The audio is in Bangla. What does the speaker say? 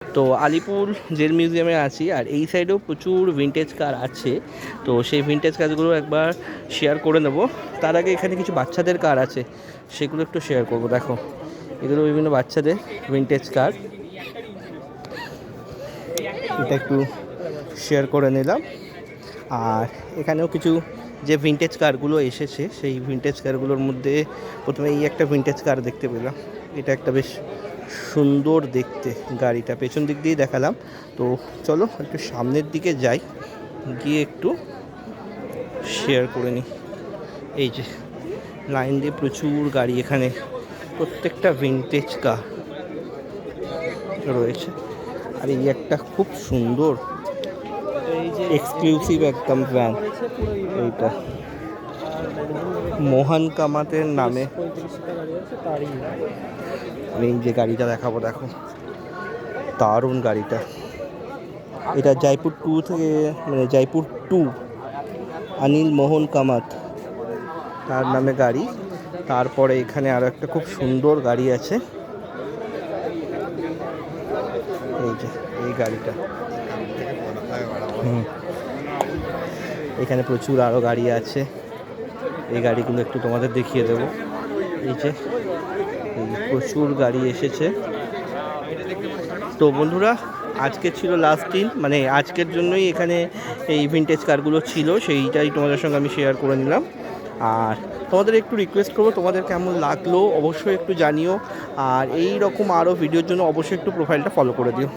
তো আলিপুর জেল মিউজিয়ামে আছি, আর এই সাইডেও প্রচুর ভিন্টেজ কার আছে। তো সেই ভিন্টেজ কারগুলো একবার শেয়ার করে নেব। তার আগে এখানে কিছু বাচ্চাদের কার আছে, সেগুলো একটু শেয়ার করব। দেখো, এগুলো বিভিন্ন বাচ্চাদের ভিন্টেজ কার, এটা একটু শেয়ার করে নিলাম। আর এখানেও কিছু যে ভিন্টেজ কারগুলো এসেছে, সেই ভিন্টেজ কারগুলোর মধ্যে প্রথমে এই একটা ভিন্টেজ কার দেখতে পেলাম। এটা একটা বেশ সুন্দর দেখতে গাড়িটা, পেছন দিক দিয়ে দেখালাম। তো চলো একটু সামনের দিকে যাই, গিয়ে একটু শেয়ার করে নিই। এই যে লাইন দিয়ে প্রচুর গাড়ি, এখানে প্রত্যেকটা ভিন্টেজ কার রয়েছে। আর এই একটা খুব সুন্দর এক্সক্লুসিভ একদম ভ্যান, এইটা মোহন কামাতের নামে। আমি এই যে গাড়িটা দেখাবো, দেখো দারুণ গাড়িটা। এটা জয়পুর 2 থেকে, মানে জয়পুর 2 অনিল মোহন কামাত তার নামে গাড়ি। তারপরে এখানে আরও একটা খুব সুন্দর গাড়ি আছে, এই যে এই গাড়িটা। এখানে প্রচুর আরও গাড়ি আছে, এই গাড়িগুলো একটু তোমাদের দেখিয়ে দেবো। এই যে প্রচুর গাড়ি এসেছে। তো বন্ধুরা, আজকে ছিল লাস্ট দিন, মানে আজকের জন্যই এখানে এই ভিন্টেজ কারগুলো ছিল, সেইটাই তোমাদের সঙ্গে আমি শেয়ার করে নিলাম। আর তোমাদের একটু রিকোয়েস্ট করবো, তোমাদের কেমন লাগলো অবশ্যই একটু জানিও। আর এই রকম আরও ভিডিওর জন্য অবশ্যই একটু প্রোফাইলটা ফলো করে দিও।